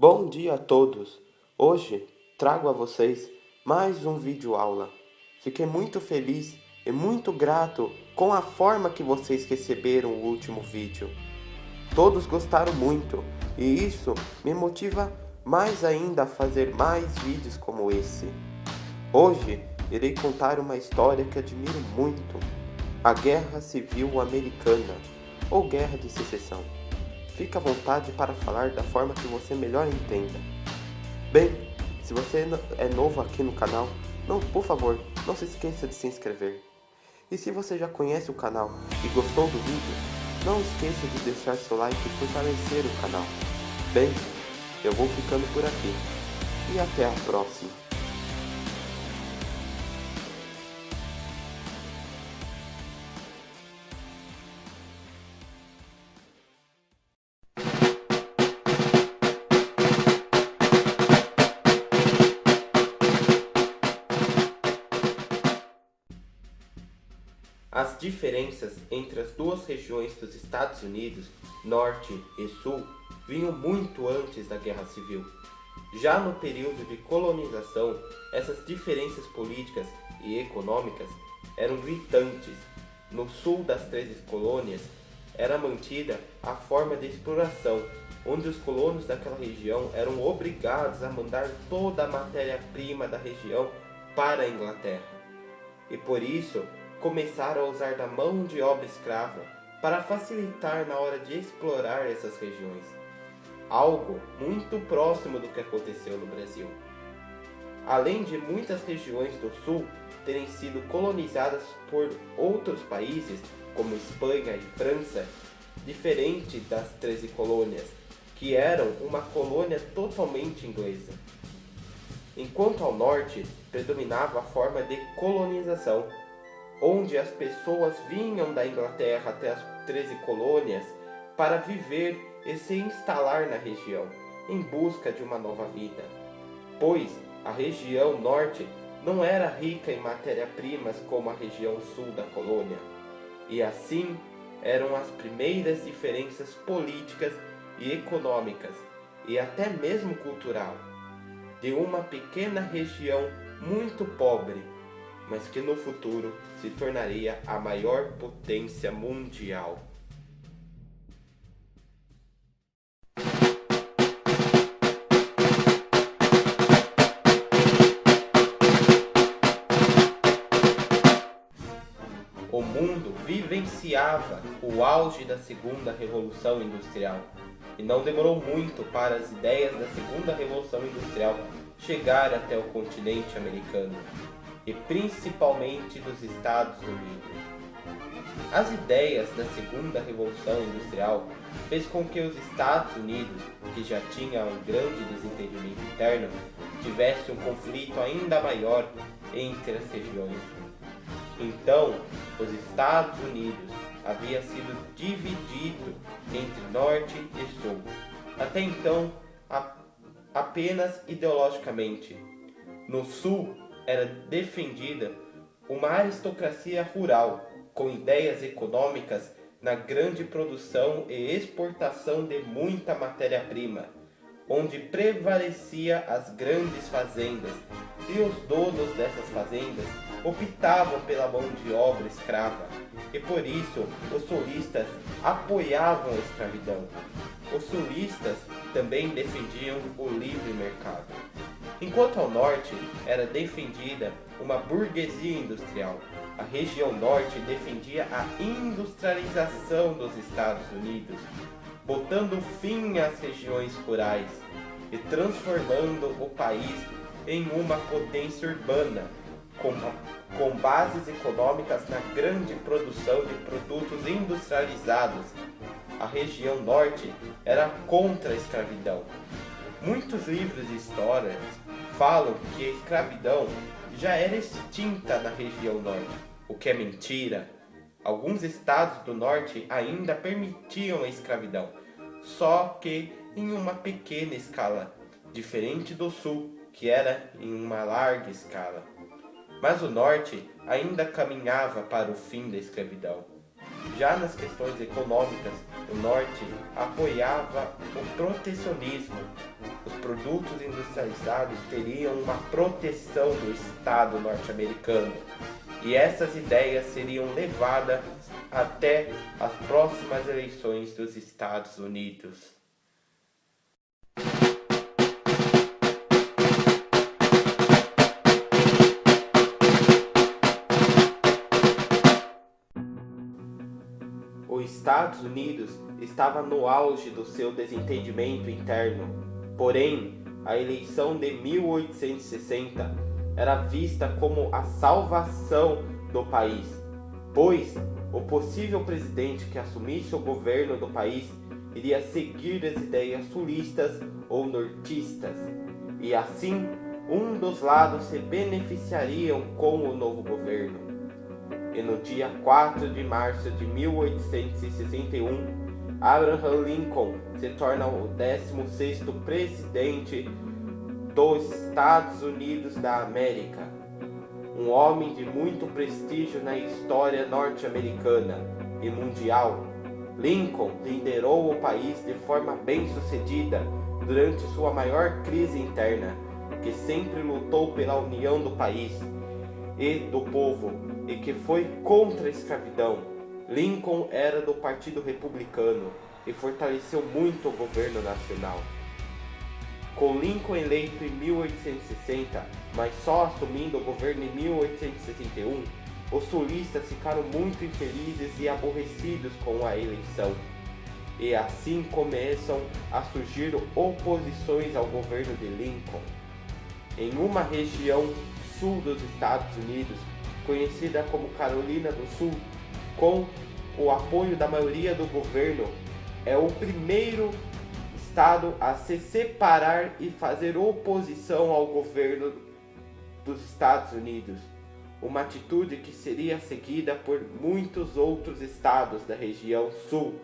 Bom dia a todos! Hoje trago a vocês mais um vídeo aula. Fiquei muito feliz e muito grato com a forma que vocês receberam o último vídeo. Todos gostaram muito e isso me motiva mais ainda a fazer mais vídeos como esse. Hoje irei contar uma história que admiro muito, a Guerra Civil Americana ou Guerra de Secessão. Fique à vontade para falar da forma que você melhor entenda. Bem, se você é novo aqui no canal, por favor, não se esqueça de se inscrever. E se você já conhece o canal e gostou do vídeo, não esqueça de deixar seu like e fortalecer o canal. Bem, eu vou ficando por aqui. E até a próxima. As diferenças entre as duas regiões dos Estados Unidos, Norte e Sul, vinham muito antes da Guerra Civil. Já no período de colonização, essas diferenças políticas e econômicas eram gritantes. No sul das 13 colônias, era mantida a forma de exploração, onde os colonos daquela região eram obrigados a mandar toda a matéria-prima da região para a Inglaterra. E por isso, começaram a usar da mão de obra escrava para facilitar na hora de explorar essas regiões. Algo muito próximo do que aconteceu no Brasil. Além de muitas regiões do sul terem sido colonizadas por outros países, como Espanha e França, diferente das 13 colônias, que eram uma colônia totalmente inglesa. Enquanto ao norte predominava a forma de colonização, onde as pessoas vinham da Inglaterra até as 13 colônias para viver e se instalar na região, em busca de uma nova vida. Pois a região norte não era rica em matéria-primas como a região sul da colônia. E assim eram as primeiras diferenças políticas e econômicas, e até mesmo cultural, de uma pequena região muito pobre, mas que no futuro se tornaria a maior potência mundial. O mundo vivenciava o auge da Segunda Revolução Industrial, e não demorou muito para as ideias da Segunda Revolução Industrial chegar até o continente americano, e principalmente dos Estados Unidos. As ideias da Segunda Revolução Industrial fez com que os Estados Unidos, que já tinha um grande desentendimento interno, tivesse um conflito ainda maior entre as regiões. Então, os Estados Unidos havia sido dividido entre Norte e Sul, até então apenas ideologicamente. No Sul, era defendida uma aristocracia rural, com ideias econômicas na grande produção e exportação de muita matéria-prima, onde prevalecia as grandes fazendas, e os donos dessas fazendas optavam pela mão de obra escrava, e por isso os sulistas apoiavam a escravidão. Os sulistas também defendiam o livre mercado. Enquanto ao norte era defendida uma burguesia industrial, a região norte defendia a industrialização dos Estados Unidos, botando fim às regiões rurais e transformando o país em uma potência urbana, com bases econômicas na grande produção de produtos industrializados. A região norte era contra a escravidão. Muitos livros de história falam que a escravidão já era extinta na região norte, o que é mentira. Alguns estados do norte ainda permitiam a escravidão, só que em uma pequena escala, diferente do sul, que era em uma larga escala. Mas o norte ainda caminhava para o fim da escravidão. Já nas questões econômicas, o norte apoiava o protecionismo. Os produtos industrializados teriam uma proteção do Estado norte-americano, e essas ideias seriam levadas até as próximas eleições dos Estados Unidos. Os Estados Unidos estava no auge do seu desentendimento interno, porém, a eleição de 1860 era vista como a salvação do país, pois o possível presidente que assumisse o governo do país iria seguir as ideias sulistas ou nortistas, e assim um dos lados se beneficiariam com o novo governo. E no dia 4 de março de 1861, Abraham Lincoln se torna o 16º presidente dos Estados Unidos da América. Um homem de muito prestígio na história norte-americana e mundial, Lincoln liderou o país de forma bem-sucedida durante sua maior crise interna, que sempre lutou pela união do país e do povo, e que foi contra a escravidão. Lincoln era do Partido Republicano e fortaleceu muito o governo nacional. Com Lincoln eleito em 1860, mas só assumindo o governo em 1861, os sulistas ficaram muito infelizes e aborrecidos com a eleição. E assim começam a surgir oposições ao governo de Lincoln. Em uma região sul dos Estados Unidos, conhecida como Carolina do Sul, com o apoio da maioria do governo, é o primeiro estado a se separar e fazer oposição ao governo dos Estados Unidos, uma atitude que seria seguida por muitos outros estados da região sul,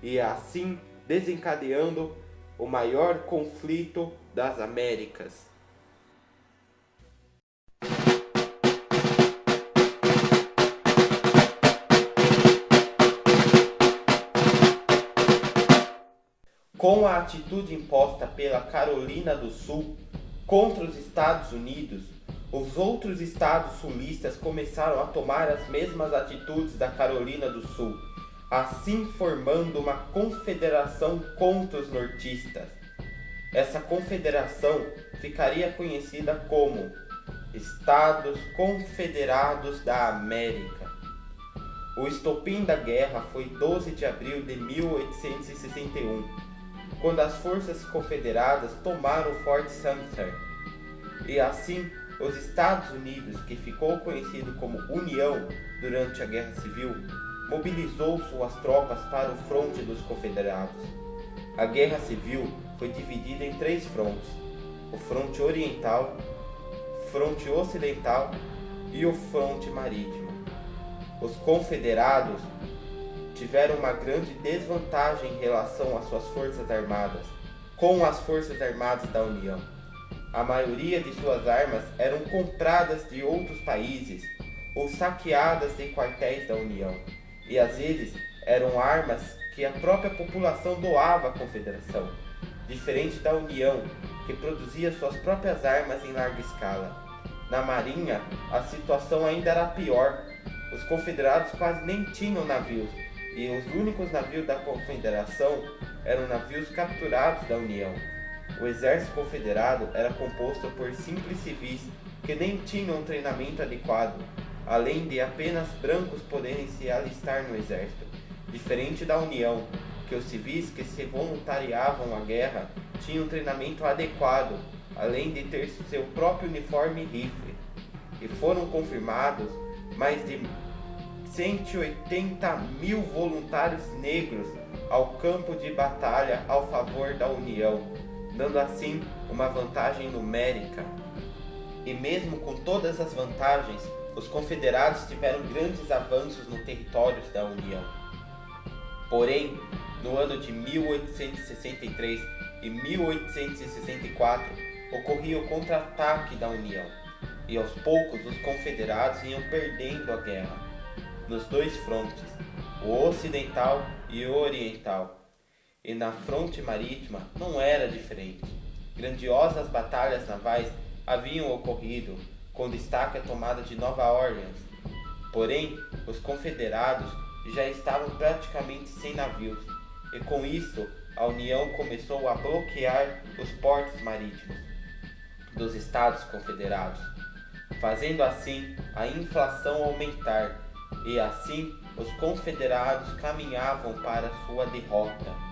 e assim desencadeando o maior conflito das Américas. Com a atitude imposta pela Carolina do Sul contra os Estados Unidos, os outros estados sulistas começaram a tomar as mesmas atitudes da Carolina do Sul, assim formando uma confederação contra os nortistas. Essa confederação ficaria conhecida como Estados Confederados da América. O estopim da guerra foi 12 de abril de 1861, quando as forças confederadas tomaram o Fort Sumter, e assim os Estados Unidos, que ficou conhecido como União durante a Guerra Civil, mobilizou suas tropas para o fronte dos confederados. A Guerra Civil foi dividida em 3 frontes: o fronte oriental, o fronte ocidental e o fronte marítimo. Os confederados tiveram uma grande desvantagem em relação às suas forças armadas, com as forças armadas da União. A maioria de suas armas eram compradas de outros países ou saqueadas de quartéis da União, e às vezes eram armas que a própria população doava à Confederação, diferente da União, que produzia suas próprias armas em larga escala. Na Marinha, a situação ainda era pior. Os confederados quase nem tinham navios, e os únicos navios da Confederação eram navios capturados da União. O exército confederado era composto por simples civis que nem tinham um treinamento adequado, além de apenas brancos poderem se alistar no exército, diferente da União, que os civis que se voluntariavam à guerra tinham um treinamento adequado, além de ter seu próprio uniforme e rifle. E foram confirmados mais de 180 mil voluntários negros ao campo de batalha ao favor da União, dando assim uma vantagem numérica. E mesmo com todas as vantagens, os confederados tiveram grandes avanços no território da União. Porém, no ano de 1863 e 1864, ocorria o contra-ataque da União, e aos poucos os confederados iam perdendo a guerra nos 2 frontes, o ocidental e o oriental. E na fronte marítima não era diferente. Grandiosas batalhas navais haviam ocorrido, com destaque a tomada de Nova Orleans. Porém, os confederados já estavam praticamente sem navios, e com isso a União começou a bloquear os portos marítimos dos Estados Confederados, fazendo assim a inflação aumentar, e assim os confederados caminhavam para sua derrota.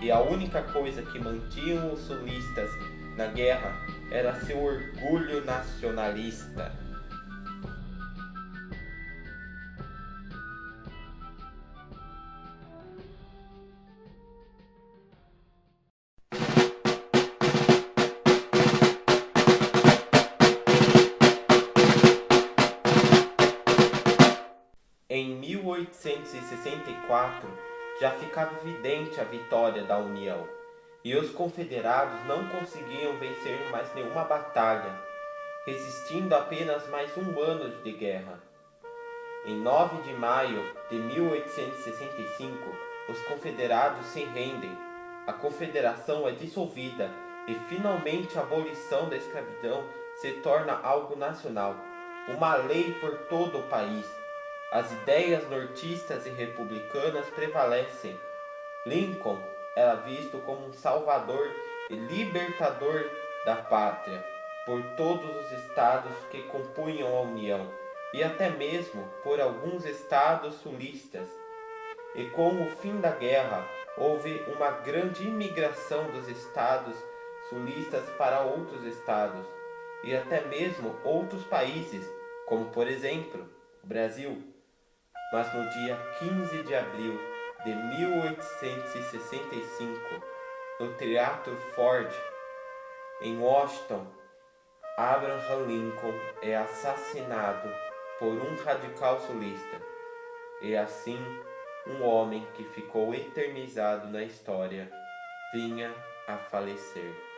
E a única coisa que mantinham os sulistas na guerra era seu orgulho nacionalista. Em 1864, já ficava evidente a vitória da União, e os confederados não conseguiam vencer mais nenhuma batalha, resistindo apenas mais um ano de guerra. Em 9 de maio de 1865, os confederados se rendem, a confederação é dissolvida e finalmente a abolição da escravidão se torna algo nacional, uma lei por todo o país. As ideias nortistas e republicanas prevalecem. Lincoln era visto como um salvador e libertador da pátria por todos os estados que compunham a União e até mesmo por alguns estados sulistas. E com o fim da guerra, houve uma grande imigração dos estados sulistas para outros estados e até mesmo outros países, como por exemplo o Brasil. Mas no dia 15 de abril de 1865, no Teatro Ford, em Washington, Abraham Lincoln é assassinado por um radical sulista, e assim um homem que ficou eternizado na história vinha a falecer.